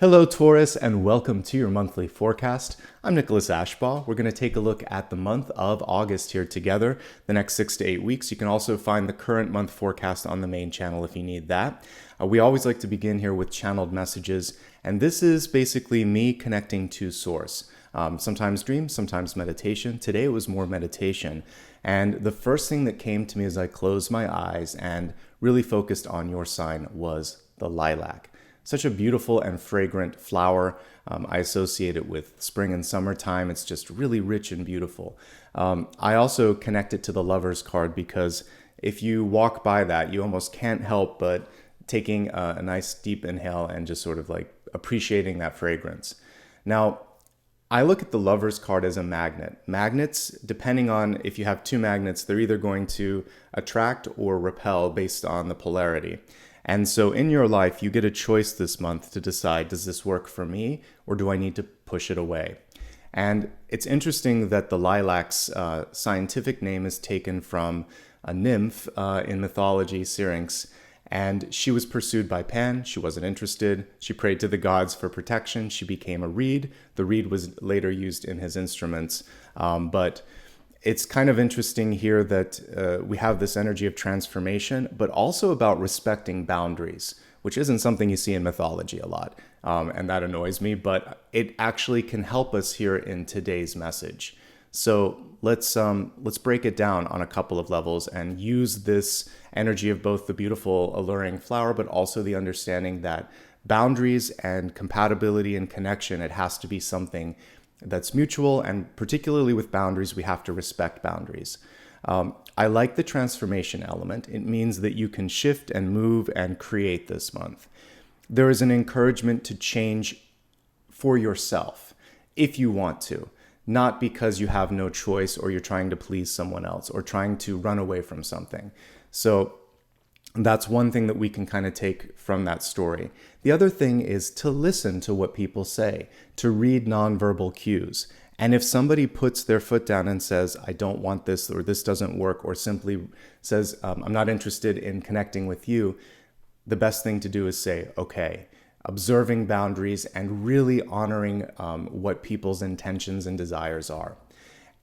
Hello Taurus, and welcome to your monthly forecast. I'm Nicholas Ashbaugh. We're going to take a look at the month of August here together, the next 6 to 8 weeks. You can also find the current month forecast on the main channel if you need that. We always like to begin here with channeled messages, and this is basically me connecting to source. Sometimes dreams, sometimes meditation. Today it was more meditation. And the first thing that came to me as I closed my eyes and really focused on your sign was the lilac. Such a beautiful and fragrant flower. I associate it with spring and summertime. It's just really rich and beautiful. I also connect it to the Lover's card because if you walk by that, you almost can't help but taking a nice deep inhale and just sort of like appreciating that fragrance. Now, I look at the Lover's card as a magnet. Magnets, depending on if you have two magnets, they're either going to attract or repel based on the polarity. And so in your life, you get a choice this month to decide, does this work for me or do I need to push it away? And it's interesting that the lilac's scientific name is taken from a nymph in mythology, Syrinx, and she was pursued by Pan. She wasn't interested. She prayed to the gods for protection. She became a reed. The reed was later used in his instruments, but it's kind of interesting here that we have this energy of transformation, but also about respecting boundaries, which isn't something you see in mythology a lot. And that annoys me, but it actually can help us here in today's message. So let's break it down on a couple of levels and use this energy of both the beautiful, alluring flower, but also the understanding that boundaries and compatibility and connection, it has to be something that's mutual, and particularly with boundaries, we have to respect boundaries. I like the transformation element. It means that you can shift and move and create this month. There is an encouragement to change for yourself if you want to, not because you have no choice or you're trying to please someone else or trying to run away from something. So that's one thing that we can kind of take from that story. The other thing is to listen to what people say, to read nonverbal cues. And if somebody puts their foot down and says, I don't want this, or this doesn't work, or simply says, I'm not interested in connecting with you, the best thing to do is say, okay, observing boundaries and really honoring what people's intentions and desires are.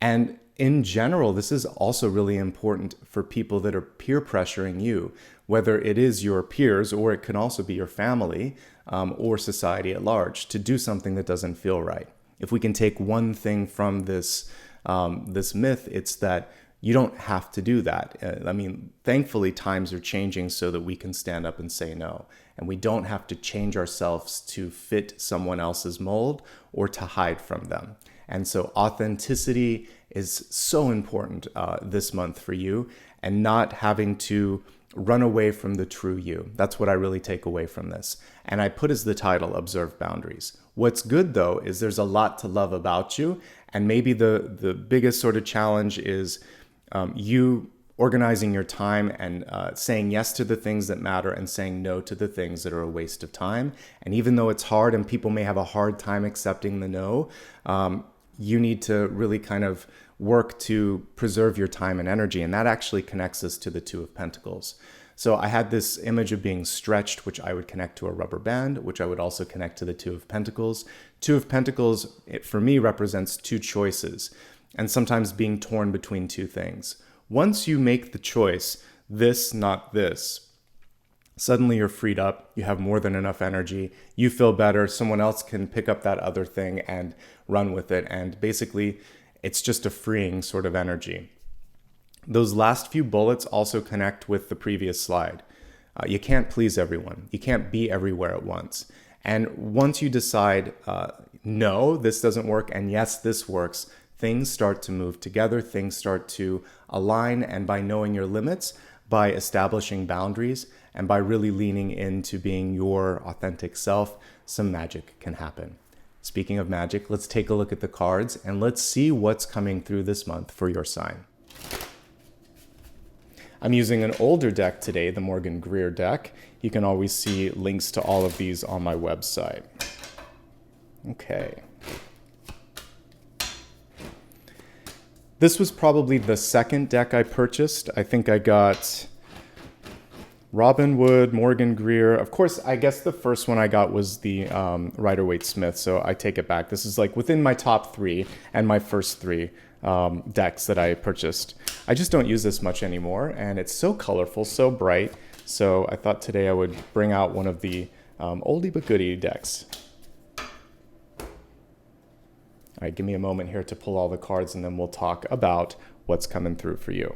And in general, this is also really important for people that are peer pressuring you, whether it is your peers or it can also be your family or society at large, to do something that doesn't feel right. If we can take one thing from this myth, it's that you don't have to do that. I mean, thankfully, times are changing so that we can stand up and say no. And we don't have to change ourselves to fit someone else's mold or to hide from them. And so authenticity is so important this month for you, and not having to run away from the true you. That's what I really take away from this. And I put as the title, Observe Boundaries. What's good though is there's a lot to love about you. And maybe the biggest sort of challenge is you organizing your time and saying yes to the things that matter and saying no to the things that are a waste of time. And even though it's hard and people may have a hard time accepting the no, you need to really kind of work to preserve your time and energy. And that actually connects us to the Two of Pentacles. So I had this image of being stretched, which I would connect to a rubber band, which I would also connect to the Two of Pentacles. Two of Pentacles, it, for me, represents two choices, and sometimes being torn between two things. Once you make the choice, this, not this, suddenly you're freed up, you have more than enough energy, you feel better, someone else can pick up that other thing and run with it, and basically it's just a freeing sort of energy. Those last few bullets also connect with the previous slide. You can't please everyone. You can't be everywhere at once. And once you decide, no, this doesn't work, and yes, this works, things start to move together, things start to align, and by knowing your limits, by establishing boundaries, and by really leaning into being your authentic self, some magic can happen. Speaking of magic, let's take a look at the cards and let's see what's coming through this month for your sign. I'm using an older deck today, the Morgan Greer deck. You can always see links to all of these on my website. Okay. This was probably the second deck I purchased. I think I got Robin Wood, Morgan Greer. Of course, I guess the first one I got was the Rider-Waite-Smith, so I take it back. This is like within my top 3 and my first 3 decks that I purchased. I just don't use this much anymore, and it's so colorful, so bright. So I thought today I would bring out one of the oldie but goodie decks. All right, give me a moment here to pull all the cards, and then we'll talk about what's coming through for you.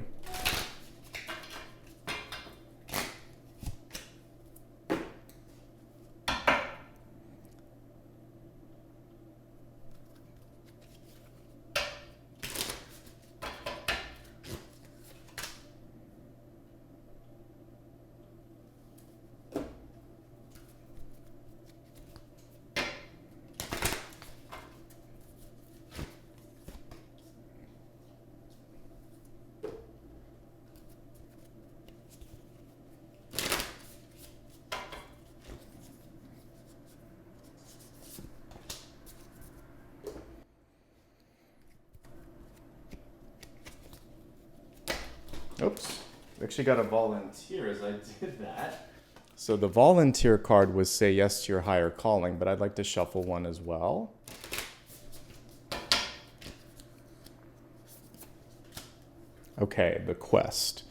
Oops, actually got a volunteer as I did that. So the volunteer card was say yes to your higher calling, but I'd like to shuffle one as well. Okay, the quest.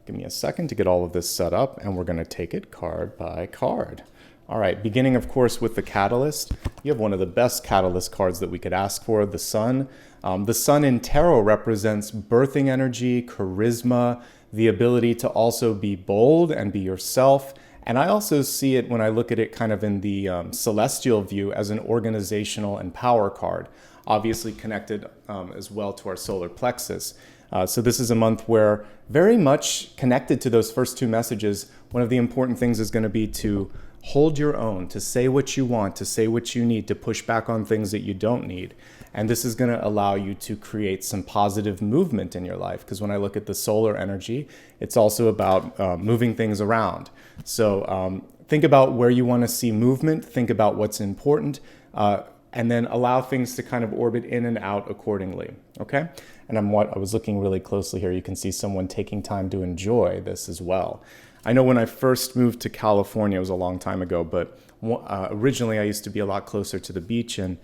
Give me a second to get all of this set up, and we're going to take it card by card. All right, beginning, of course, with the Catalyst. You have one of the best Catalyst cards that we could ask for, the Sun. The Sun in Tarot represents birthing energy, charisma, the ability to also be bold and be yourself. And I also see it when I look at it kind of in the celestial view as an organizational and power card, obviously connected as well to our solar plexus. So this is a month where very much connected to those first 2 messages, one of the important things is going to be to hold your own, to say what you want, to say what you need, to push back on things that you don't need. And this is going to allow you to create some positive movement in your life. Because when I look at the solar energy, it's also about moving things around. So think about where you want to see movement, think about what's important, and then allow things to kind of orbit in and out accordingly, okay? And I was looking really closely here. You can see someone taking time to enjoy this as well. I know when I first moved to California, it was a long time ago, but originally I used to be a lot closer to the beach, and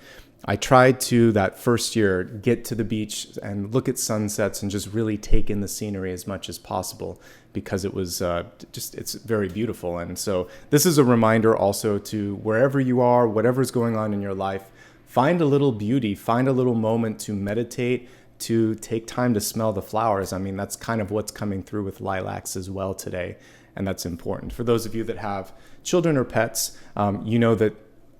I tried to, that first year, get to the beach and look at sunsets and just really take in the scenery as much as possible, because it was it's very beautiful. And so this is a reminder also to wherever you are, whatever's going on in your life, find a little beauty, find a little moment to meditate, to take time to smell the flowers. I mean, that's kind of what's coming through with lilacs as well today, and that's important. For those of you that have children or pets, you know that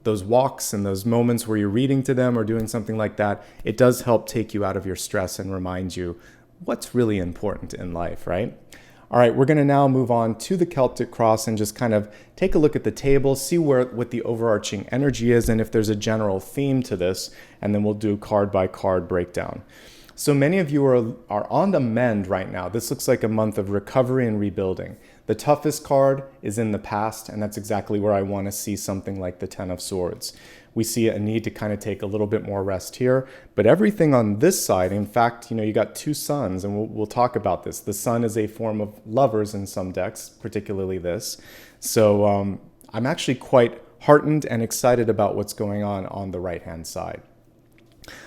those walks and those moments where you're reading to them or doing something like that, it does help take you out of your stress and remind you what's really important in life, right? All right, we're going to now move on to the Celtic Cross and just kind of take a look at the table, see what the overarching energy is, and if there's a general theme to this, and then we'll do card by card breakdown. So many of you are on the mend right now. This looks like a month of recovery and rebuilding. The toughest card is in the past, and that's exactly where I want to see something like the Ten of Swords. We see a need to kind of take a little bit more rest here, but everything on this side, in fact, you got 2 suns, and we'll talk about this. The sun is a form of lovers in some decks, particularly this. So I'm actually quite heartened and excited about what's going on the right-hand side.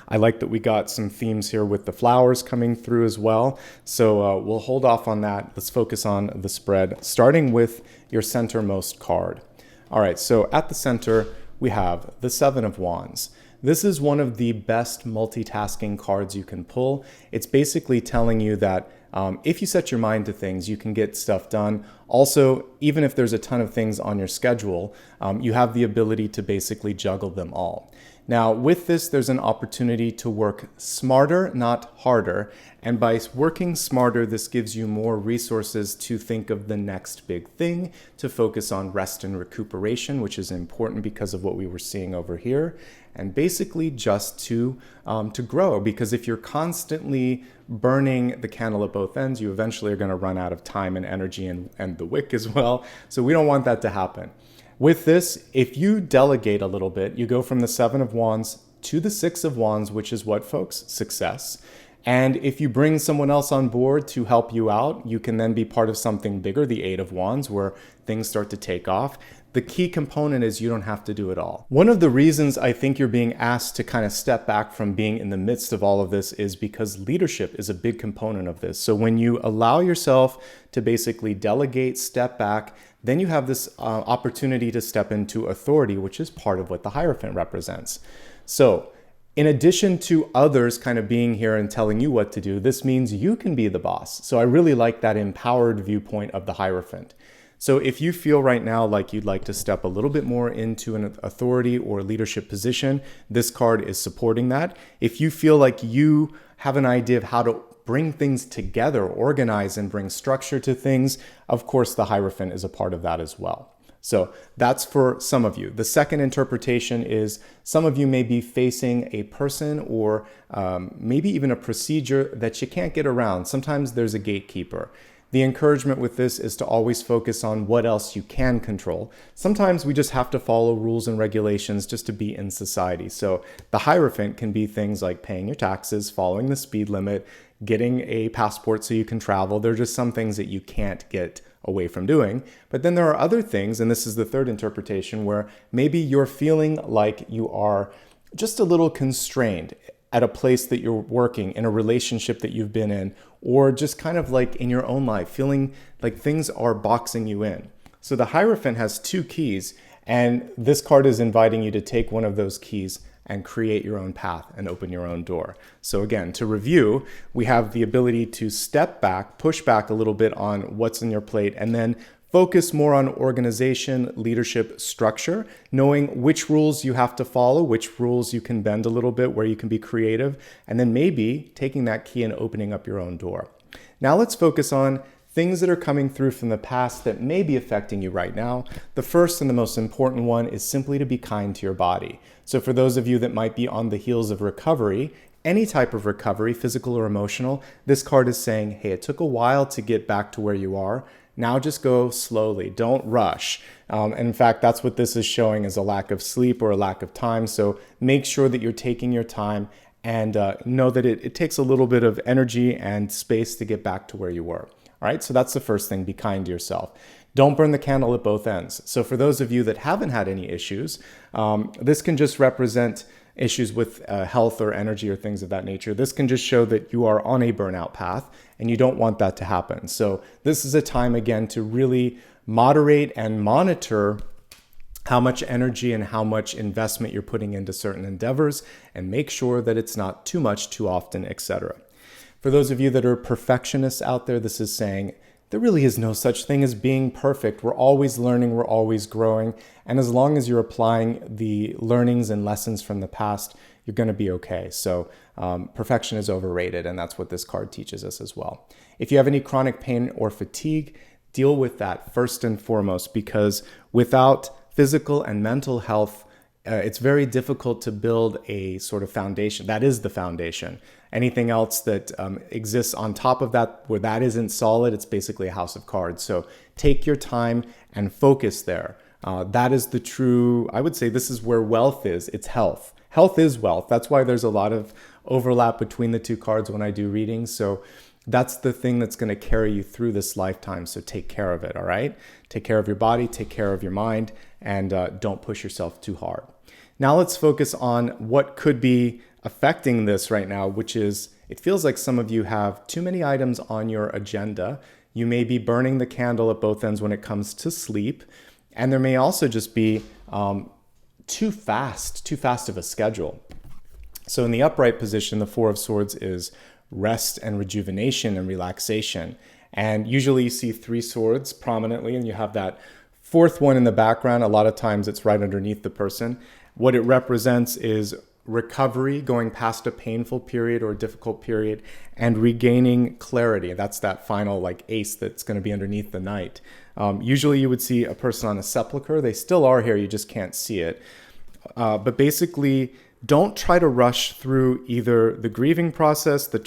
I like that we got some themes here with the flowers coming through as well. So we'll hold off on that. Let's focus on the spread, starting with your centermost card. All right, so at the center, we have the Seven of Wands. This is one of the best multitasking cards you can pull. It's basically telling you that if you set your mind to things, you can get stuff done. Also, even if there's a ton of things on your schedule, you have the ability to basically juggle them all. Now, with this, there's an opportunity to work smarter, not harder. And by working smarter, this gives you more resources to think of the next big thing, to focus on rest and recuperation, which is important because of what we were seeing over here. And basically just to grow, because if you're constantly burning the candle at both ends, you eventually are going to run out of time and energy and the wick as well. So we don't want that to happen. With this, if you delegate a little bit, you go from the Seven of Wands to the Six of Wands, which is what, folks? Success. And if you bring someone else on board to help you out, you can then be part of something bigger, the Eight of Wands, where things start to take off. The key component is you don't have to do it all. One of the reasons I think you're being asked to kind of step back from being in the midst of all of this is because leadership is a big component of this. So when you allow yourself to basically delegate, step back, then you have this opportunity to step into authority, which is part of what the Hierophant represents. So in addition to others kind of being here and telling you what to do, this means you can be the boss. So I really like that empowered viewpoint of the Hierophant. So if you feel right now like you'd like to step a little bit more into an authority or leadership position, this card is supporting that. If you feel like you have an idea of how to bring things together, organize and bring structure to things, of course, the Hierophant is a part of that as well. So that's for some of you. The second interpretation is some of you may be facing a person or maybe even a procedure that you can't get around. Sometimes there's a gatekeeper. The encouragement with this is to always focus on what else you can control. Sometimes we just have to follow rules and regulations just to be in society. So the Hierophant can be things like paying your taxes, following the speed limit, getting a passport so you can travel. There are just some things that you can't get away from doing. But then there are other things, and this is the third interpretation, where maybe you're feeling like you are just a little constrained at a place that you're working, in a relationship that you've been in, or just kind of like in your own life, feeling like things are boxing you in. So the Hierophant has two keys, and this card is inviting you to take one of those keys and create your own path and open your own door. So again, to review, we have the ability to step back, push back a little bit on what's in your plate, and then focus more on organization, leadership, structure, knowing which rules you have to follow, which rules you can bend a little bit, where you can be creative, and then maybe taking that key and opening up your own door. Now let's focus on things that are coming through from the past that may be affecting you right now. The first and the most important one is simply to be kind to your body. So for those of you that might be on the heels of recovery, any type of recovery, physical or emotional, this card is saying, hey, it took a while to get back to where you are. Now just go slowly, don't rush. And in fact, that's what this is showing, is a lack of sleep or a lack of time. So make sure that you're taking your time and know that it takes a little bit of energy and space to get back to where you were. All right, so that's the first thing, be kind to yourself. Don't burn the candle at both ends. So for those of you that haven't had any issues, this can just represent issues with health or energy or things of that nature. This can just show that you are on a burnout path and you don't want that to happen. So this is a time, again, to really moderate and monitor how much energy and how much investment you're putting into certain endeavors, and make sure that it's not too much, too often, etc. For those of you that are perfectionists out there, this is saying there really is no such thing as being perfect. We're always learning, we're always growing. And as long as you're applying the learnings and lessons from the past, you're going to be okay. So perfection is overrated, and that's what this card teaches us as well. If you have any chronic pain or fatigue, deal with that first and foremost, because without physical and mental health, it's very difficult to build a sort of foundation. That is the foundation. Anything else that exists on top of that, where that isn't solid, it's basically a house of cards. So take your time and focus there. That is the true, I would say this is where wealth is. It's health. Health is wealth. That's why there's a lot of overlap between the two cards when I do readings. So that's the thing that's going to carry you through this lifetime. So take care of it, all right? Take care of your body, take care of your mind, and don't push yourself too hard. Now let's focus on what could be affecting this right now, which is, it feels like some of you have too many items on your agenda. You may be burning the candle at both ends when it comes to sleep. And there may also just be too fast of a schedule. So in the upright position, the Four of Swords is rest and rejuvenation and relaxation. And usually you see three swords prominently, and you have that fourth one in the background. A lot of times it's right underneath the person. What it represents is recovery, going past a painful period or a difficult period, and regaining clarity. That's that final like ace that's going to be underneath the knight. Usually you would see a person on a sepulcher. They still are here, you just can't see it. But basically, don't try to rush through either the grieving process, the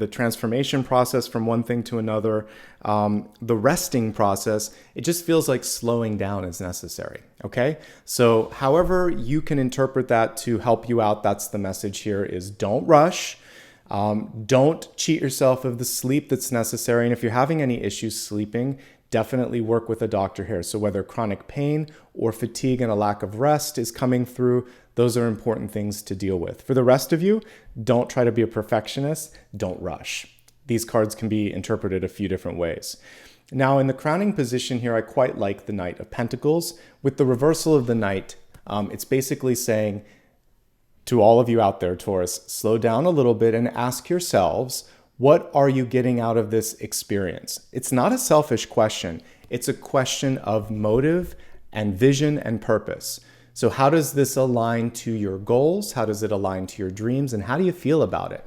transformation process from one thing to another, the resting process. It just feels like slowing down is necessary, okay? So however you can interpret that to help you out, that's the message here, is don't rush. Don't cheat yourself of the sleep that's necessary. And if you're having any issues sleeping, definitely work with a doctor here. So whether chronic pain or fatigue and a lack of rest is coming through, those are important things to deal with. For the rest of you, don't try to be a perfectionist. Don't rush. These cards can be interpreted a few different ways. Now, in the crowning position here, I quite like the Knight of Pentacles. With the reversal of the Knight, it's basically saying to all of you out there, Taurus, slow down a little bit and ask yourselves, what are you getting out of this experience? It's not a selfish question. It's a question of motive and vision and purpose. So how does this align to your goals? How does it align to your dreams? And how do you feel about it?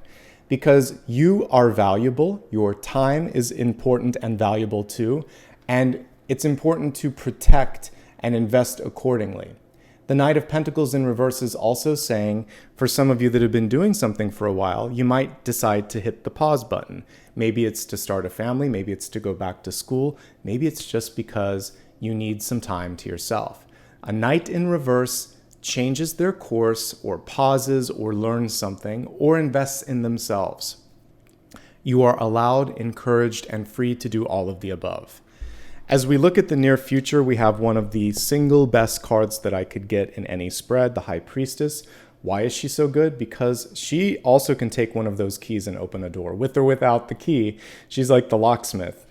Because you are valuable. Your time is important and valuable too. And it's important to protect and invest accordingly. The Knight of Pentacles in reverse is also saying, for some of you that have been doing something for a while, you might decide to hit the pause button. Maybe it's to start a family, maybe it's to go back to school, maybe it's just because you need some time to yourself. A Knight in reverse changes their course or pauses or learns something or invests in themselves. You are allowed, encouraged, and free to do all of the above. As we look at the near future, we have one of the single best cards that I could get in any spread, the High Priestess. Why is she so good? Because she also can take one of those keys and open a door. With or without the key, she's like the locksmith.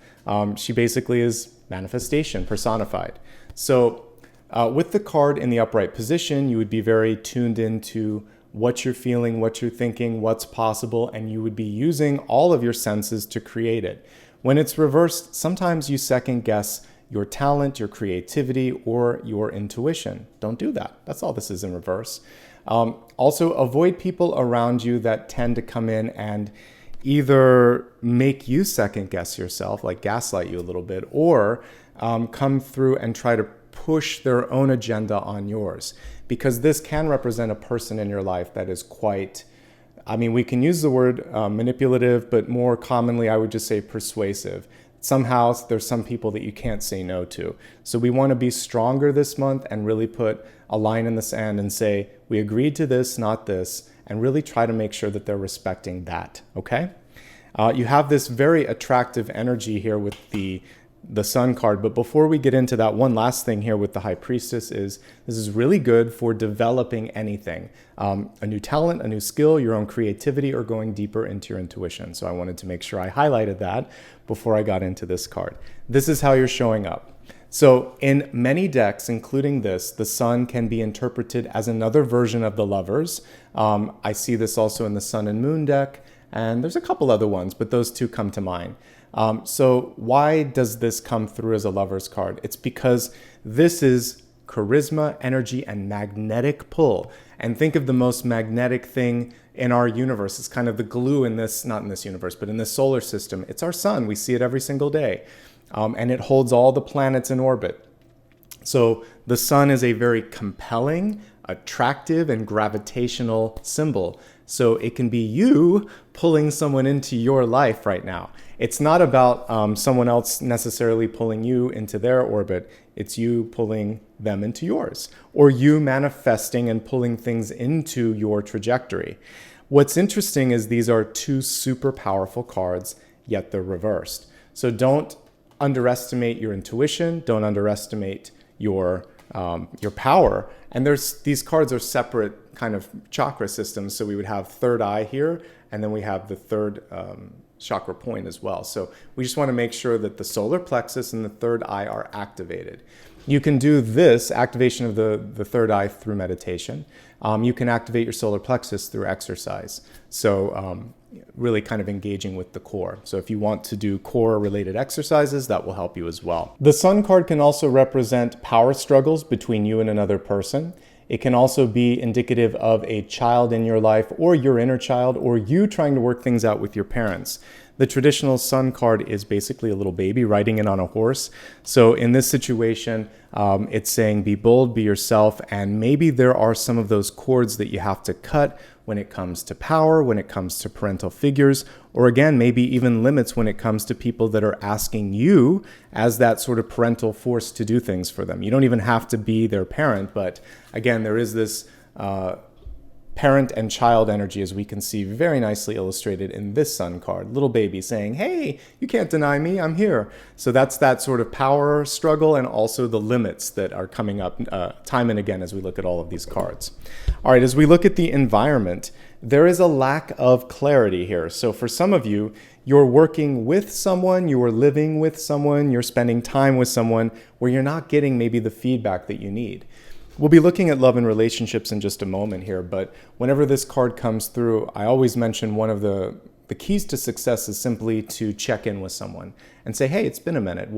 She basically is manifestation personified. So with the card in the upright position, you would be very tuned into what you're feeling, what you're thinking, what's possible, and you would be using all of your senses to create it. When it's reversed, sometimes you second guess your talent, your creativity, or your intuition. Don't do that. That's all this is in reverse. Also, avoid people around you that tend to come in and either make you second guess yourself, like gaslight you a little bit, or come through and try to push their own agenda on yours. Because this can represent a person in your life that is quite, we can use the word manipulative, but more commonly, I would just say persuasive. Somehow, there's some people that you can't say no to. So we want to be stronger this month and really put a line in the sand and say, we agreed to this, not this, and really try to make sure that they're respecting that, okay? You have this very attractive energy here with the Sun card, but before we get into that, one last thing here with the High Priestess is this is really good for developing anything, a new talent, a new skill, your own creativity, or going deeper into your intuition. So I wanted to make sure I highlighted that before I got into this card. This is how you're showing up. So in many decks, including this, the Sun can be interpreted as another version of the Lovers. I see this also in the Sun and Moon deck, and there's a couple other ones, but those two come to mind. So why does this come through as a Lover's card? It's because this is charisma, energy, and magnetic pull. And think of the most magnetic thing in our universe. It's kind of the glue in this, not in this universe, but in this solar system. It's our sun. We see it every single day. And it holds all the planets in orbit. So the sun is a very compelling, attractive, and gravitational symbol. So it can be you pulling someone into your life right now. It's not about someone else necessarily pulling you into their orbit. It's you pulling them into yours, or you manifesting and pulling things into your trajectory. What's interesting is these are two super powerful cards, yet they're reversed. So don't underestimate your intuition. Don't underestimate your power. And these cards are separate kind of chakra systems. So we would have third eye here, and then we have the third chakra point as well. So we just want to make sure that the solar plexus and the third eye are activated. You can do this activation of the third eye through meditation. You can activate your solar plexus through exercise. So really kind of engaging with the core. So if you want to do core related exercises, that will help you as well. The Sun card can also represent power struggles between you and another person. It can also be indicative of a child in your life, or your inner child, or you trying to work things out with your parents. The traditional Sun card is basically a little baby riding in on a horse. So in this situation, it's saying be bold, be yourself, and maybe there are some of those cords that you have to cut when it comes to power, when it comes to parental figures, or again, maybe even limits when it comes to people that are asking you as that sort of parental force to do things for them. You don't even have to be their parent, but again, there is this parent and child energy, as we can see very nicely illustrated in this sun card. Little baby saying, hey, you can't deny me, I'm here. So that's that sort of power struggle, and also the limits that are coming up time and again as we look at all of these cards. All right, as we look at the environment, there is a lack of clarity here. So for some of you, you're working with someone, you are living with someone, you're spending time with someone where you're not getting maybe the feedback that you need. We'll be looking at love and relationships in just a moment here, but whenever this card comes through, I always mention one of the keys to success is simply to check in with someone and say, hey, it's been a minute.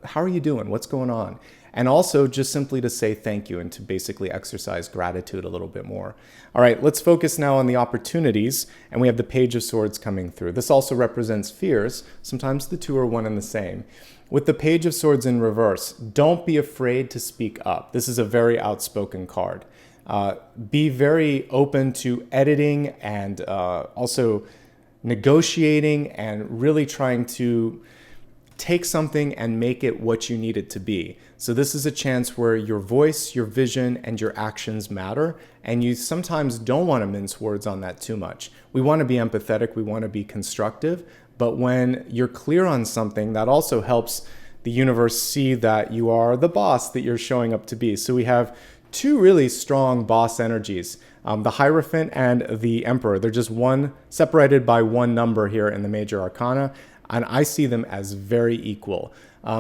How are you doing? What's going on? And also just simply to say thank you and to basically exercise gratitude a little bit more. All right, let's focus now on the opportunities, and we have the Page of Swords coming through. This also represents fears. Sometimes the two are one and the same. With the Page of Swords in reverse, don't be afraid to speak up. This is a very outspoken card. Be very open to editing and also negotiating and really trying to take something and make it what you need it to be. So this is a chance where your voice, your vision, and your actions matter, and you sometimes don't want to mince words on that too much. We want to be empathetic, we want to be constructive, but when you're clear on something, that also helps the universe see that you are the boss that you're showing up to be. So we have two really strong boss energies, the Hierophant and the Emperor. They're just separated by one number here in the Major Arcana, and I see them as very equal.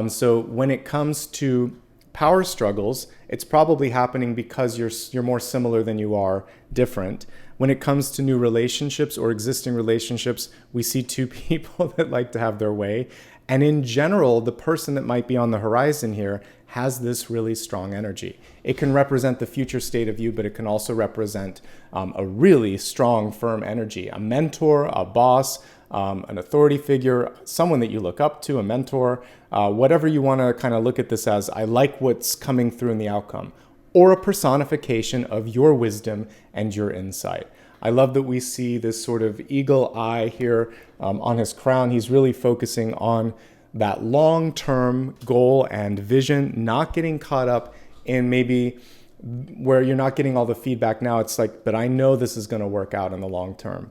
So when it comes to power struggles, it's probably happening because you're more similar than you are different. When it comes to new relationships or existing relationships, we see two people that like to have their way. And in general, the person that might be on the horizon here has this really strong energy. It can represent the future state of you, but it can also represent a really strong, firm energy. A mentor, a boss, an authority figure, someone that you look up to, a mentor, whatever you want to kind of look at this as. I like what's coming through in the outcome. Or a personification of your wisdom and your insight. I love that we see this sort of eagle eye here on his crown. He's really focusing on that long-term goal and vision, not getting caught up in maybe where you're not getting all the feedback now. It's like, but I know this is going to work out in the long term.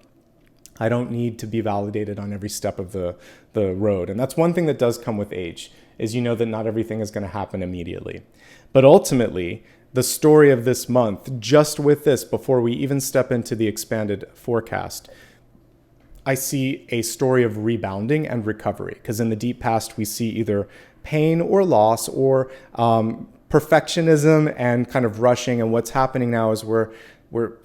I don't need to be validated on every step of the road. And that's one thing that does come with age, is you know that not everything is going to happen immediately. But ultimately, the story of this month, just with this, before we even step into the expanded forecast, I see a story of rebounding and recovery. Because in the deep past, we see either pain or loss or perfectionism and kind of rushing. And what's happening now is we're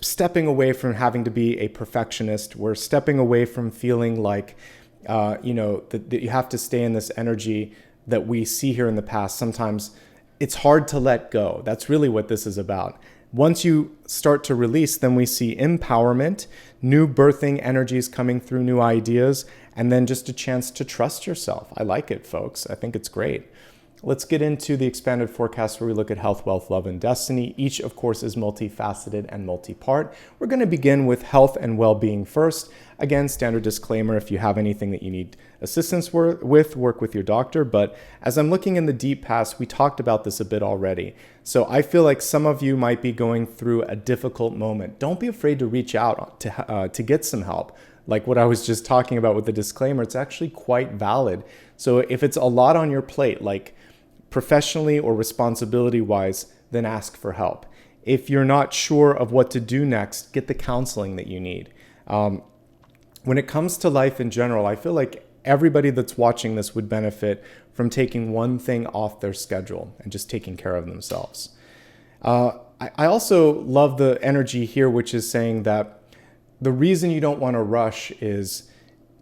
stepping away from having to be a perfectionist. We're stepping away from feeling like, that you have to stay in this energy that we see here in the past. Sometimes it's hard to let go. That's really what this is about. Once you start to release, then we see empowerment, new birthing energies coming through, new ideas, and then just a chance to trust yourself. I like it, folks. I think it's great. Let's get into the expanded forecast where we look at health, wealth, love, and destiny. Each, of course, is multifaceted and multi-part. We're going to begin with health and well-being first. Again, standard disclaimer, if you have anything that you need assistance with, work with your doctor. But as I'm looking in the deep past, we talked about this a bit already. So I feel like some of you might be going through a difficult moment. Don't be afraid to reach out to get some help. Like what I was just talking about with the disclaimer, it's actually quite valid. So if it's a lot on your plate, like professionally or responsibility-wise, then ask for help. If you're not sure of what to do next, get the counseling that you need. When it comes to life in general, I feel like everybody that's watching this would benefit from taking one thing off their schedule and just taking care of themselves. I also love the energy here, which is saying that the reason you don't want to rush is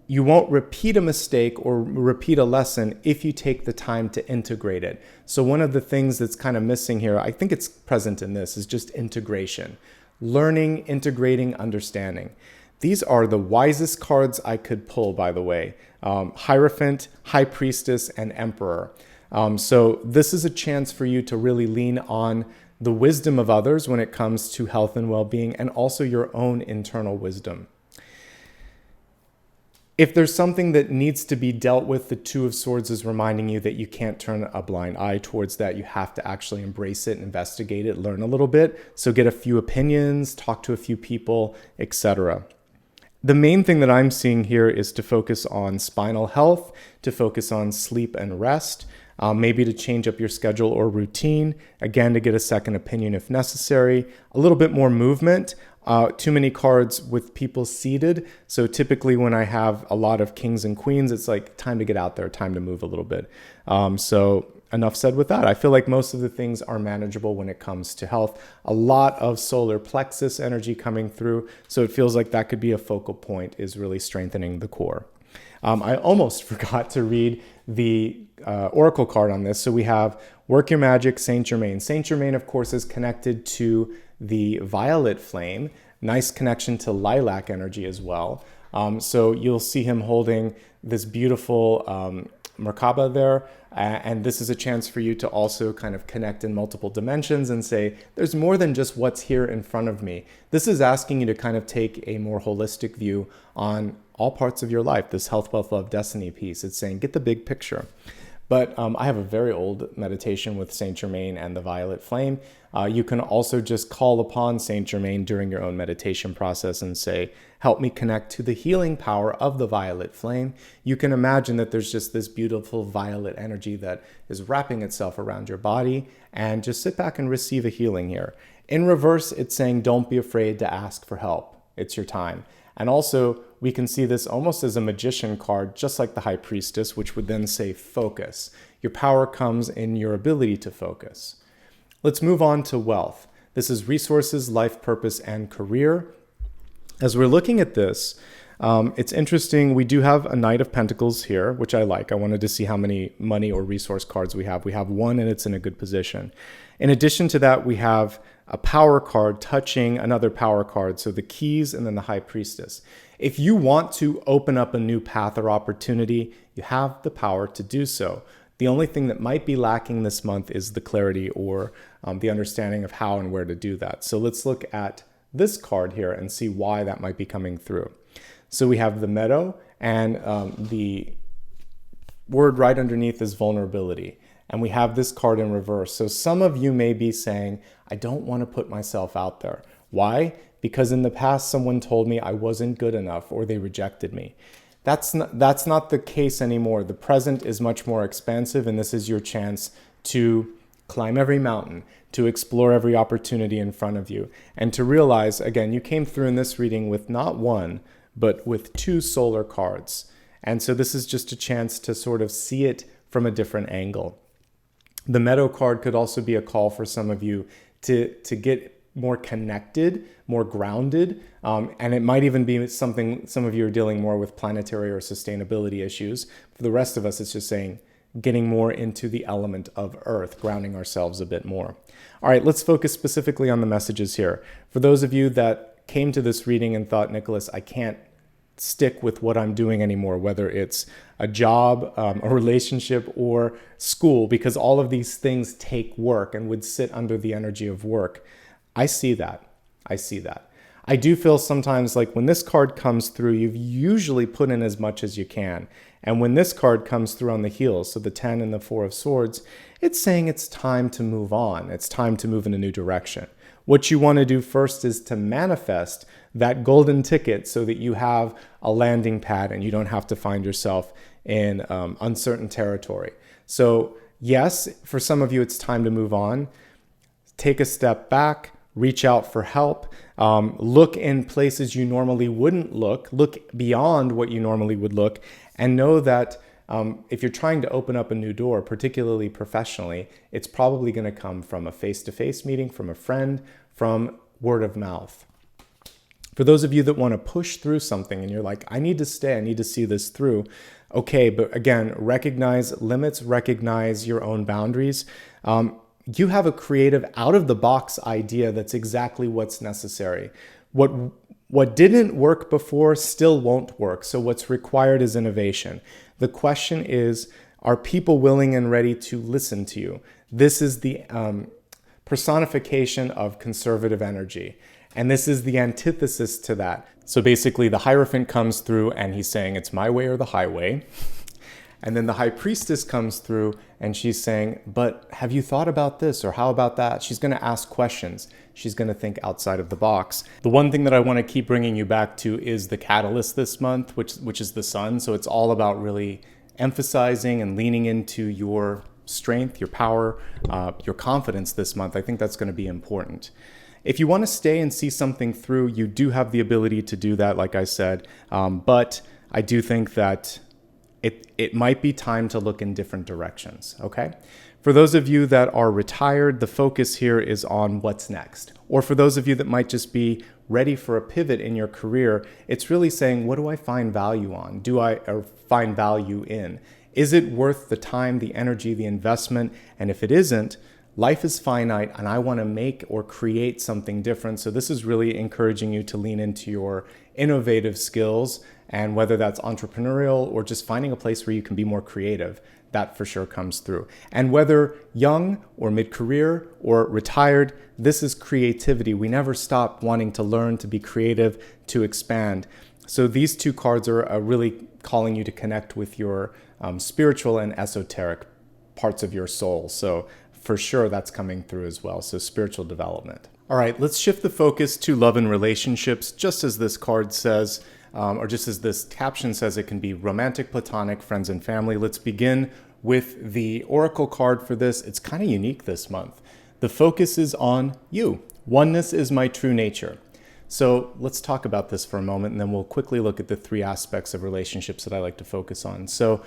you won't repeat a mistake or repeat a lesson if you take the time to integrate it. So one of the things that's kind of missing here, I think it's present in this, is just integration. Learning, integrating, understanding. These are the wisest cards I could pull, by the way. Hierophant, High Priestess, and Emperor. So this is a chance for you to really lean on the wisdom of others when it comes to health and well-being, and also your own internal wisdom. If there's something that needs to be dealt with, the Two of Swords is reminding you that you can't turn a blind eye towards that. You have to actually embrace it, investigate it, learn a little bit. So get a few opinions, talk to a few people, etc. The main thing that I'm seeing here is to focus on spinal health, to focus on sleep and rest, maybe to change up your schedule or routine, again, to get a second opinion if necessary, a little bit more movement. Too many cards with people seated. So typically when I have a lot of kings and queens, it's like time to get out there, time to move a little bit. So enough said with that. I feel like most of the things are manageable when it comes to health. A lot of solar plexus energy coming through. So it feels like that could be a focal point, is really strengthening the core. I almost forgot to read the oracle card on this. So we have Work Your Magic, Saint Germain. Saint Germain, of course, is connected to the violet flame. Nice connection to lilac energy as well. So you'll see him holding this beautiful Merkaba there. And this is a chance for you to also kind of connect in multiple dimensions and say, there's more than just what's here in front of me. This is asking you to kind of take a more holistic view on all parts of your life, this health, wealth, love, destiny piece. It's saying, get the big picture. But I have a very old meditation with Saint Germain and the violet flame. You can also just call upon Saint Germain during your own meditation process and say, help me connect to the healing power of the violet flame. You can imagine that there's just this beautiful violet energy that is wrapping itself around your body, and just sit back and receive a healing here. In reverse, it's saying, don't be afraid to ask for help. It's your time. And also, we can see this almost as a magician card, just like the High Priestess, which would then say focus. Your power comes in your ability to focus. Let's move on to wealth. This is resources, life purpose, and career. As we're looking at this, it's interesting. We do have a Knight of Pentacles here, which I like. I wanted to see how many money or resource cards we have. We have one, and it's in a good position. In addition to that, we have a power card touching another power card. So the keys and then the High Priestess. If you want to open up a new path or opportunity, you have the power to do so. The only thing that might be lacking this month is the clarity or the understanding of how and where to do that. So let's look at this card here and see why that might be coming through. So we have the meadow, and the word right underneath is vulnerability. And we have this card in reverse. So some of you may be saying, I don't want to put myself out there. Why? Because in the past, someone told me I wasn't good enough, or they rejected me. That's not the case anymore. The present is much more expansive, and this is your chance to climb every mountain, to explore every opportunity in front of you, and to realize, again, you came through in this reading with not one, but with two solar cards. And so this is just a chance to sort of see it from a different angle. The meadow card could also be a call for some of you to get more connected, more grounded, and it might even be something some of you are dealing more with planetary or sustainability issues. For the rest of us, it's just saying getting more into the element of earth, grounding ourselves a bit more. All right, let's focus specifically on the messages here. For those of you that came to this reading and thought, Nicholas, I can't stick with what I'm doing anymore, whether it's a job, a relationship, or school, because all of these things take work and would sit under the energy of work. I see that. I do feel sometimes like when this card comes through, you've usually put in as much as you can. And when this card comes through on the heels, so the 10 and the 4 of Swords, it's saying it's time to move on. It's time to move in a new direction. What you want to do first is to manifest that golden ticket so that you have a landing pad and you don't have to find yourself in uncertain territory. So yes, for some of you, it's time to move on. Take a step back, reach out for help, look in places you normally wouldn't look beyond what you normally would look, and know that if you're trying to open up a new door, particularly professionally, it's probably going to come from a face-to-face meeting, from a friend, from word of mouth. For those of you that want to push through something and you're like, I need to stay, I need to see this through. Okay, but again, recognize limits, recognize your own boundaries. You have a creative, out-of-the-box idea that's exactly what's necessary. What didn't work before still won't work. So what's required is innovation. The question is, are people willing and ready to listen to you? This is the personification of conservative energy. And this is the antithesis to that. So basically the Hierophant comes through and he's saying it's my way or the highway. And then the High Priestess comes through and she's saying, but have you thought about this or how about that? She's going to ask questions. She's going to think outside of the box. The one thing that I want to keep bringing you back to is the catalyst this month, which is the sun. So it's all about really emphasizing and leaning into your strength, your power, your confidence this month. I think that's going to be important. If you want to stay and see something through, you do have the ability to do that, like I said. But I do think that it might be time to look in different directions, okay? For those of you that are retired, the focus here is on what's next. Or for those of you that might just be ready for a pivot in your career, it's really saying, what do I find value on? Or find value in? Is it worth the time, the energy, the investment? And if it isn't, life is finite and I want to make or create something different. So this is really encouraging you to lean into your innovative skills, and whether that's entrepreneurial or just finding a place where you can be more creative, that for sure comes through. And whether young or mid-career or retired, this is creativity. We never stop wanting to learn, to be creative, to expand. So these two cards are really calling you to connect with your spiritual and esoteric parts of your soul. So for sure that's coming through as well. So spiritual development. All right, let's shift the focus to love and relationships, just as this card says, or just as this caption says. It can be romantic, platonic, friends and family. Let's begin with the oracle card for this. It's kind of unique this month. The focus is on you. Oneness is my true nature. So let's talk about this for a moment, and then we'll quickly look at the three aspects of relationships that I like to focus on. So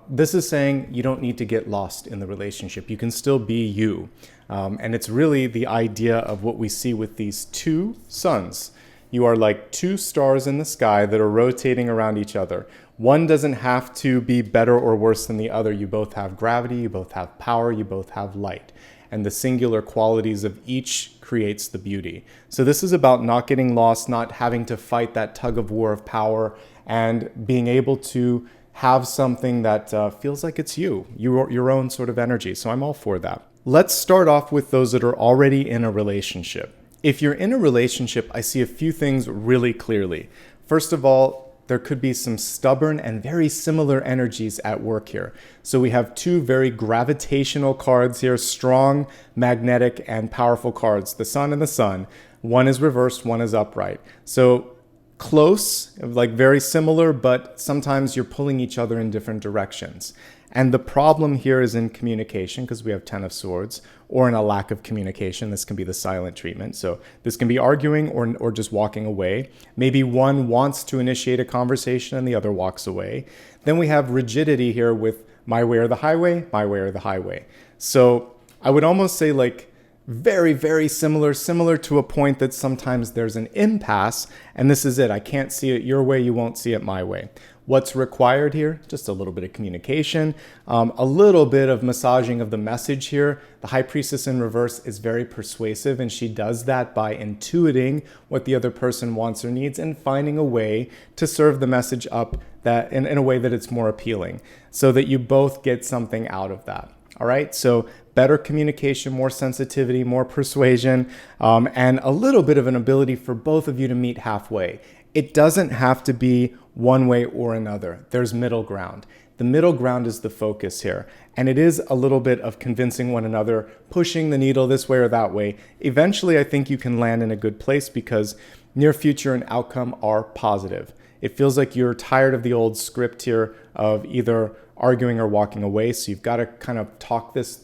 this is saying you don't need to get lost in the relationship. You can still be you. And it's really the idea of what we see with these two suns. You are like two stars in the sky that are rotating around each other. One doesn't have to be better or worse than the other. You both have gravity, you both have power, you both have light. And the singular qualities of each creates the beauty. So this is about not getting lost, not having to fight that tug of war of power, and being able to have something that feels like it's your own sort of energy. So I'm all for that. Let's start off with those that are already in a relationship. If you're in a relationship, I see a few things really clearly. First of all, there could be some stubborn and very similar energies at work here. So we have two very gravitational cards here, strong, magnetic, and powerful cards, the sun and the sun. One is reversed, one is upright. So close, like very similar, but sometimes you're pulling each other in different directions. And the problem here is in communication, because we have 10 of swords, or in a lack of communication. This can be the silent treatment. So this can be arguing or just walking away. Maybe one wants to initiate a conversation and the other walks away. Then we have rigidity here with my way or the highway, my way or the highway. So I would almost say like very, very similar to a point that sometimes there's an impasse, and this is it. I can't see it your way, you won't see it my way. What's required here? Just a little bit of communication, a little bit of massaging of the message here. The High Priestess in reverse is very persuasive, and she does that by intuiting what the other person wants or needs and finding a way to serve the message up that in a way that it's more appealing, so that you both get something out of that. All right, so better communication, more sensitivity, more persuasion, and a little bit of an ability for both of you to meet halfway. It doesn't have to be one way or another. There's middle ground. The middle ground is the focus here. And it is a little bit of convincing one another, pushing the needle this way or that way. Eventually, I think you can land in a good place because near future and outcome are positive. It feels like you're tired of the old script here of either arguing or walking away. So you've got to kind of talk this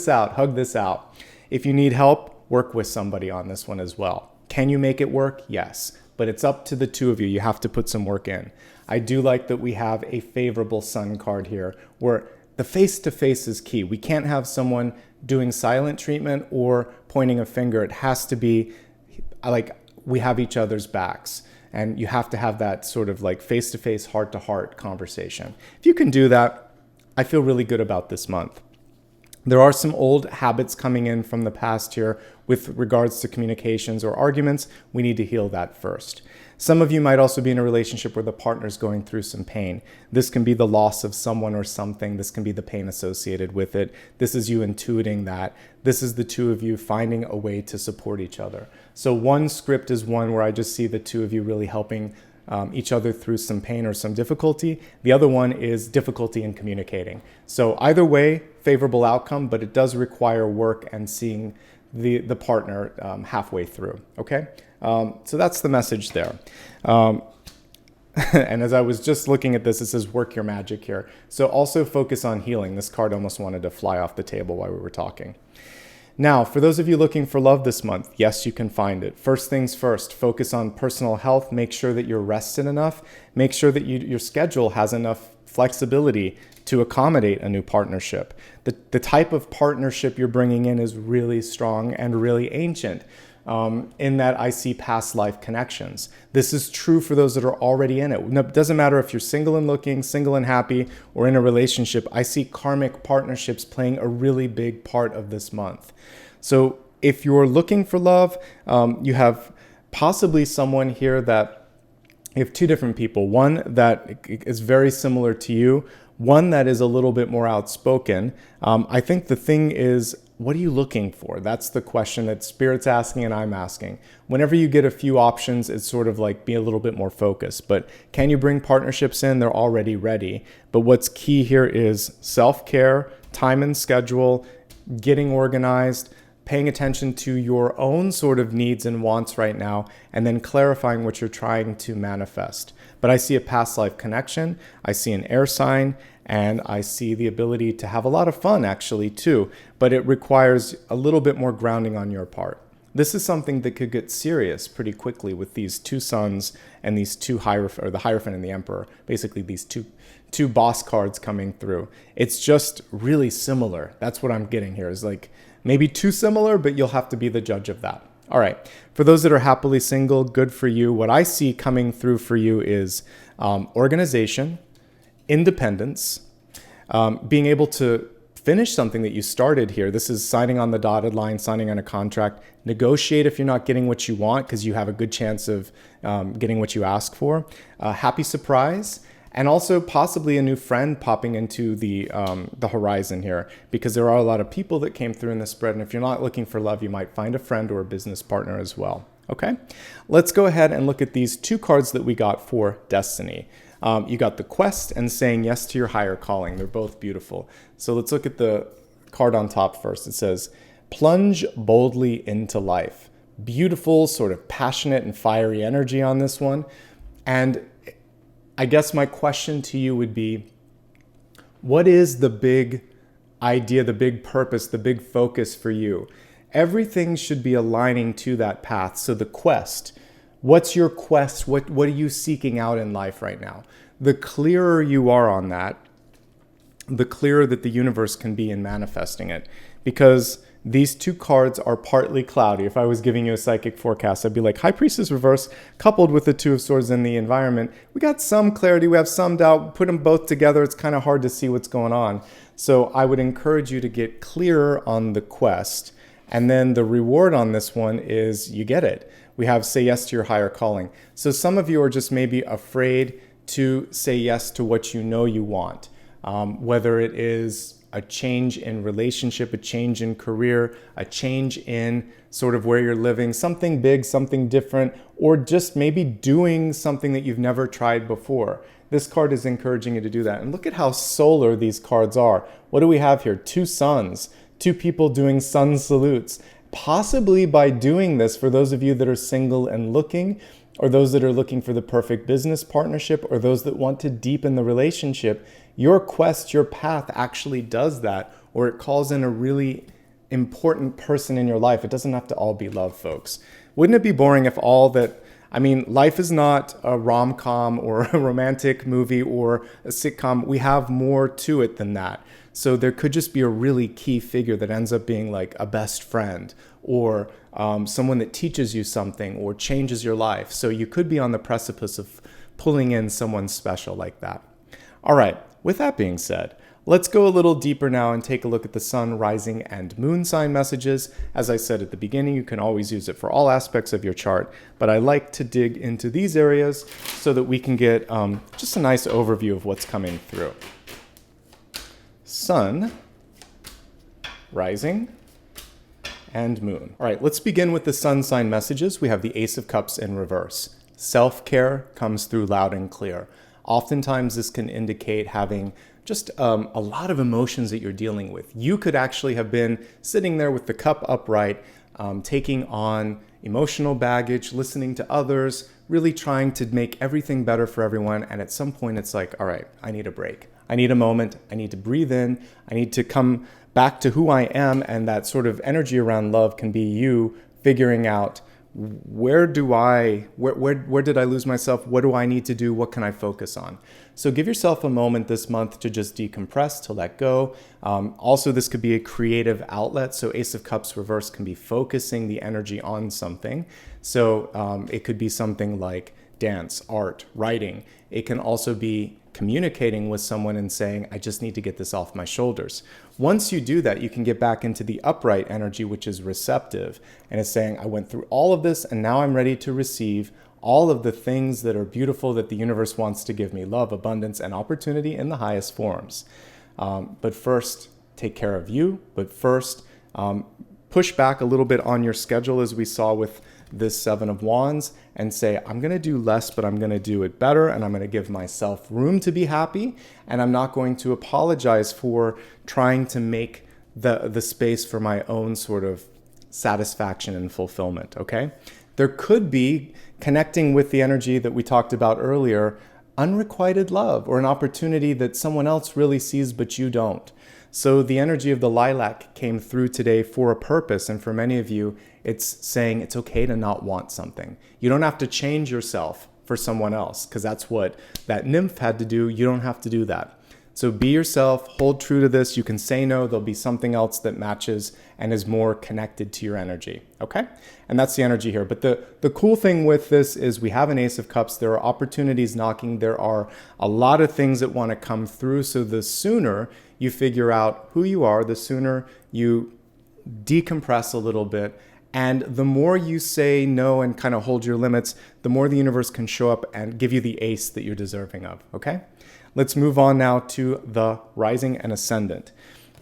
out, hug this out. If you need help, work with somebody on this one as well. Can you make it work? Yes. But it's up to the two of you. You have to put some work in. I do like that we have a favorable sun card here where the face-to-face is key. We can't have someone doing silent treatment or pointing a finger. It has to be like we have each other's backs. And you have to have that sort of like face-to-face, heart-to-heart conversation. If you can do that, I feel really good about this month. There are some old habits coming in from the past here with regards to communications or arguments. We need to heal that first. Some of you might also be in a relationship where the partner's going through some pain. This can be the loss of someone or something. This can be the pain associated with it. This is you intuiting that. This is the two of you finding a way to support each other. So one script is one where I just see the two of you really helping each other through some pain or some difficulty. The other one is difficulty in communicating. So either way, favorable outcome, but it does require work and seeing the partner halfway through, okay? So that's the message there. And as I was just looking at this, it says work your magic here. So also focus on healing. This card almost wanted to fly off the table while we were talking. Now, for those of you looking for love this month, yes, you can find it. First things first, focus on personal health. Make sure that you're rested enough. Make sure that your schedule has enough flexibility to accommodate a new partnership. The type of partnership you're bringing in is really strong and really ancient. In that I see past life connections. This is true for those that are already in it. It doesn't matter if you're single and looking, single and happy, or in a relationship. I see karmic partnerships playing a really big part of this month. So if you're looking for love, you have possibly someone here that you have two different people. One that is very similar to you, one that is a little bit more outspoken. I think the thing is, what are you looking for? That's the question that Spirit's asking and I'm asking. Whenever you get a few options, it's sort of like be a little bit more focused. But can you bring partnerships in? They're already ready. But what's key here is self-care, time and schedule, getting organized, paying attention to your own sort of needs and wants right now, and then clarifying what you're trying to manifest. But I see a past life connection. I see an air sign. And I see the ability to have a lot of fun actually too, but it requires a little bit more grounding on your part. This is something that could get serious pretty quickly with these two suns and these two Hierophant, or the Hierophant and the Emperor, basically these two boss cards coming through. It's just really similar. That's what I'm getting here, is like maybe too similar, but you'll have to be the judge of that. All right, for those that are happily single, good for you. What I see coming through for you is organization, independence, being able to finish something that you started here. This is signing on the dotted line, signing on a contract, negotiate if you're not getting what you want, because you have a good chance of getting what you ask for, happy surprise, and also possibly a new friend popping into the horizon here, because there are a lot of people that came through in the spread. And if you're not looking for love, you might find a friend or a business partner as well. Okay, let's go ahead and look at these two cards that we got for destiny. You got the quest and saying yes to your higher calling. They're both beautiful. So let's look at the card on top first. It says, plunge boldly into life. Beautiful, sort of passionate and fiery energy on this one. And I guess my question to you would be, what is the big idea, the big purpose, the big focus for you? Everything should be aligning to that path. So the quest, what's your quest? What are you seeking out in life right now? The clearer you are on that, the clearer that the universe can be in manifesting it. Because these two cards are partly cloudy. If I was giving you a psychic forecast, I'd be like, High Priestess reverse coupled with the Two of Swords in the environment. We got some clarity, we have some doubt. Put them both together, it's kind of hard to see what's going on. So I would encourage you to get clearer on the quest. And then the reward on this one is you get it. We have say yes to your higher calling. So some of you are just maybe afraid to say yes to what you know you want, whether it is a change in relationship, a change in career, a change in sort of where you're living, something big, something different, or just maybe doing something that you've never tried before. This card is encouraging you to do that. And look at how solar these cards are. What do we have here? Two suns, two people doing sun salutes. Possibly by doing this, for those of you that are single and looking, or those that are looking for the perfect business partnership, or those that want to deepen the relationship, your quest, your path actually does that, or it calls in a really important person in your life. It doesn't have to all be love, folks. Wouldn't it be boring if all that, I mean, life is not a rom-com or a romantic movie or a sitcom. We have more to it than that. So there could just be a really key figure that ends up being like a best friend, or someone that teaches you something or changes your life. So you could be on the precipice of pulling in someone special like that. All right, with that being said, let's go a little deeper now and take a look at the sun, rising, and moon sign messages. As I said at the beginning, you can always use it for all aspects of your chart, but I like to dig into these areas so that we can get just a nice overview of what's coming through. Sun, rising, and Moon. All right, let's begin with the sun sign messages. We have the Ace of Cups in reverse. Self-care comes through loud and clear. Oftentimes this can indicate having just a lot of emotions that you're dealing with. You could actually have been sitting there with the cup upright, taking on emotional baggage, listening to others, really trying to make everything better for everyone. And at some point it's like, all right, I need a break. I need a moment. I need to breathe in. I need to come back to who I am. And that sort of energy around love can be you figuring out, where did I lose myself? What do I need to do? What can I focus on? So give yourself a moment this month to just decompress, to let go. Also, this could be a creative outlet. So Ace of Cups reverse can be focusing the energy on something. So it could be something like dance, art, writing. It can also be communicating with someone and saying, I just need to get this off my shoulders. Once you do that, you can get back into the upright energy, which is receptive. And it's saying, I went through all of this and now I'm ready to receive all of the things that are beautiful that the universe wants to give me: love, abundance, and opportunity in the highest forms. But first, take care of you. But first, push back a little bit on your schedule, as we saw with this Seven of Wands, and say, I'm going to do less, but I'm going to do it better, and I'm going to give myself room to be happy, and I'm not going to apologize for trying to make the space for my own sort of satisfaction and fulfillment, okay? There could be, connecting with the energy that we talked about earlier, unrequited love, or an opportunity that someone else really sees but you don't. So the energy of the lilac came through today for a purpose, and for many of you, it's saying it's okay to not want something. You don't have to change yourself for someone else, because that's what that nymph had to do. You don't have to do that. So be yourself, hold true to this. You can say no, there'll be something else that matches and is more connected to your energy, okay? And that's the energy here. But the cool thing with this is we have an Ace of Cups. There are opportunities knocking. There are a lot of things that want to come through. So the sooner you figure out who you are, the sooner you decompress a little bit. And the more you say no and kind of hold your limits, the more the universe can show up and give you the ace that you're deserving of, okay? Let's move on now to the rising and ascendant.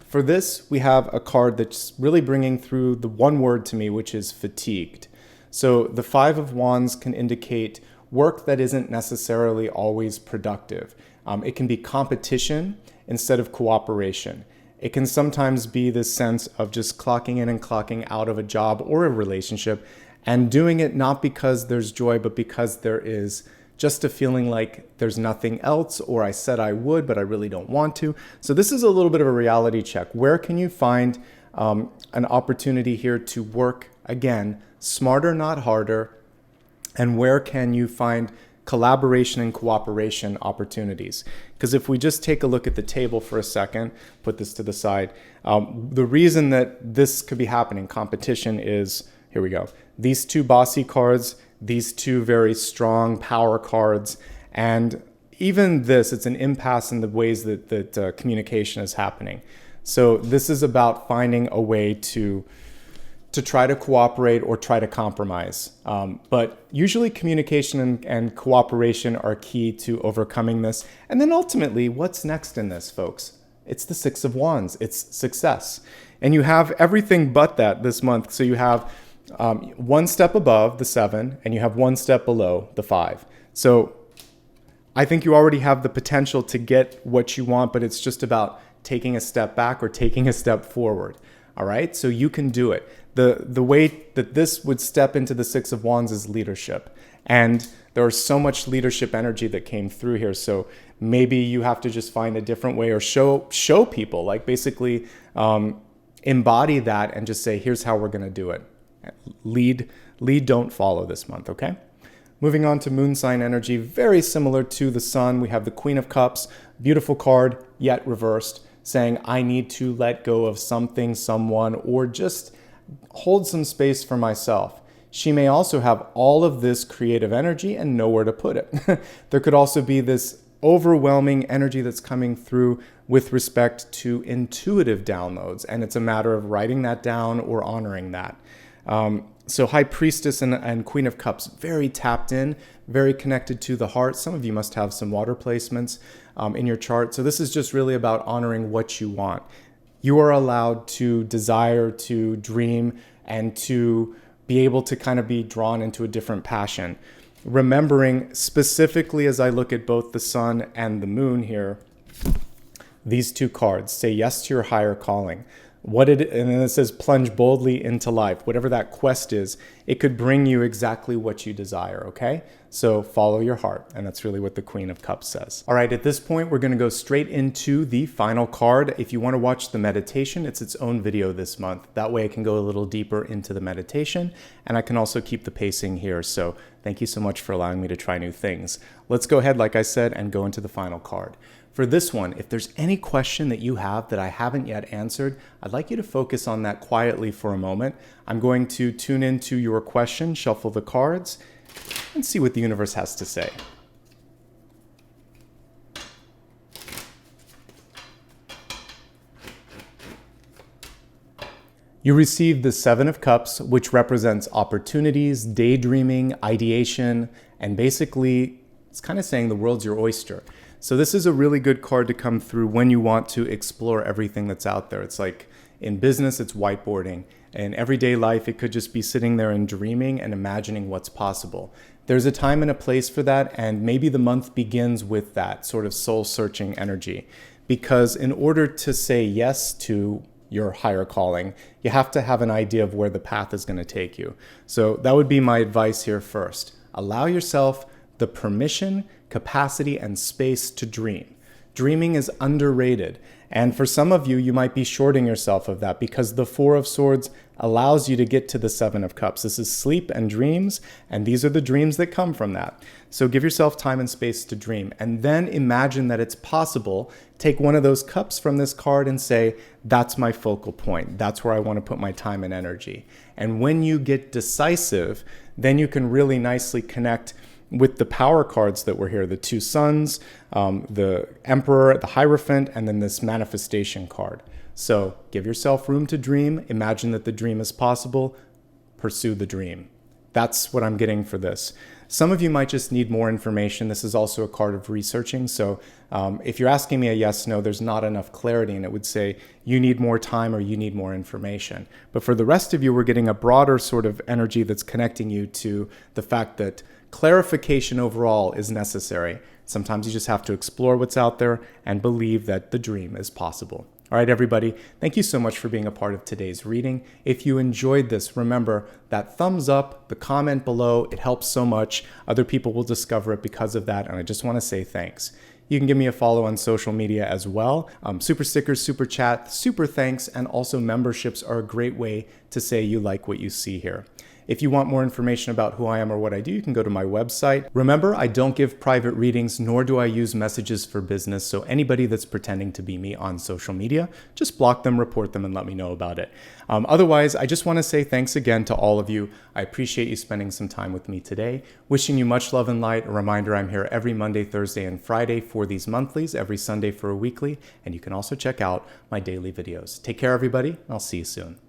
For this, we have a card that's really bringing through the one word to me, which is fatigued. So the Five of Wands can indicate work that isn't necessarily always productive. It can be competition instead of cooperation. It can sometimes be this sense of just clocking in and clocking out of a job or a relationship, and doing it not because there's joy, but because there is just a feeling like there's nothing else, or I said I would, but I really don't want to. So this is a little bit of a reality check. Where can you find an opportunity here to work, again, smarter, not harder? And where can you find collaboration and cooperation opportunities? Because if we just take a look at the table for a second, put this to the side, the reason that this could be happening, competition, is, here we go, these two bossy cards, these two very strong power cards, and even this, it's an impasse in the ways that communication is happening. So this is about finding a way to try to cooperate or try to compromise. But usually communication and cooperation are key to overcoming this. And then ultimately, what's next in this, folks? It's the Six of Wands. It's success. And you have everything but that this month. So you have one step above the 7, and you have one step below the 5. So I think you already have the potential to get what you want, but it's just about taking a step back or taking a step forward. All right, so you can do it. The way that this would step into the Six of Wands is leadership. And there is so much leadership energy that came through here. So maybe you have to just find a different way, or show people, like basically embody that and just say, here's how we're going to do it. Lead, don't follow this month, okay? Moving on to moon sign energy, very similar to the sun. We have the Queen of Cups, beautiful card, yet reversed, saying I need to let go of something, someone, or just hold some space for myself. She may also have all of this creative energy and nowhere to put it. There could also be this overwhelming energy that's coming through with respect to intuitive downloads, and it's a matter of writing that down or honoring that. So High Priestess and Queen of Cups, very tapped in, very connected to the heart. Some of you must have some water placements in your chart. So this is just really about honoring what you want. You are allowed to desire, to dream, and to be able to kind of be drawn into a different passion. Remembering specifically as I look at both the sun and the moon here, these two cards say yes to your higher calling. And then it says plunge boldly into life. Whatever that quest is, it could bring you exactly what you desire, okay? So follow your heart, and that's really what the Queen of Cups says. All right, at this point, we're gonna go straight into the final card. If you wanna watch the meditation, it's its own video this month. That way I can go a little deeper into the meditation, and I can also keep the pacing here. So thank you so much for allowing me to try new things. Let's go ahead, like I said, and go into the final card. For this one, if there's any question that you have that I haven't yet answered, I'd like you to focus on that quietly for a moment. I'm going to tune into your question, shuffle the cards, and see what the universe has to say. You received the Seven of Cups, which represents opportunities, daydreaming, ideation, and basically it's kind of saying the world's your oyster. So this is a really good card to come through when you want to explore everything that's out there. It's like in business, it's whiteboarding. In everyday life, it could just be sitting there and dreaming and imagining what's possible. There's a time and a place for that, and maybe the month begins with that sort of soul-searching energy. Because in order to say yes to your higher calling, you have to have an idea of where the path is going to take you. So that would be my advice here first. Allow yourself the permission, capacity, and space to dream. Dreaming is underrated. And for some of you, you might be shorting yourself of that because the Four of Swords allows you to get to the Seven of Cups. This is sleep and dreams, and these are the dreams that come from that. So give yourself time and space to dream, and then imagine that it's possible. Take one of those cups from this card and say, that's my focal point. That's where I want to put my time and energy. And when you get decisive, then you can really nicely connect with the power cards that were here, the two suns, the Emperor, the Hierophant, and then this manifestation card. So give yourself room to dream, imagine that the dream is possible, pursue the dream. That's what I'm getting for this. Some of you might just need more information. This is also a card of researching. So if you're asking me a yes, no, there's not enough clarity, and it would say you need more time or you need more information. But for the rest of you, we're getting a broader sort of energy that's connecting you to the fact that clarification overall is necessary. Sometimes you just have to explore what's out there and believe that the dream is possible. All right, everybody, thank you so much for being a part of today's reading. If you enjoyed this, remember that thumbs up, the comment below, it helps so much. Other people will discover it because of that, and I just want to say thanks. You can give me a follow on social media as well. Super stickers, super chat, super thanks, and also memberships are a great way to say you like what you see here. If you want more information about who I am or what I do, you can go to my website. Remember, I don't give private readings, nor do I use messages for business, so anybody that's pretending to be me on social media, just block them, report them, and let me know about it. Otherwise, I just want to say thanks again to all of you. I appreciate you spending some time with me today. Wishing you much love and light. A reminder, I'm here every Monday, Thursday, and Friday for these monthlies, every Sunday for a weekly, and you can also check out my daily videos. Take care, everybody, and I'll see you soon.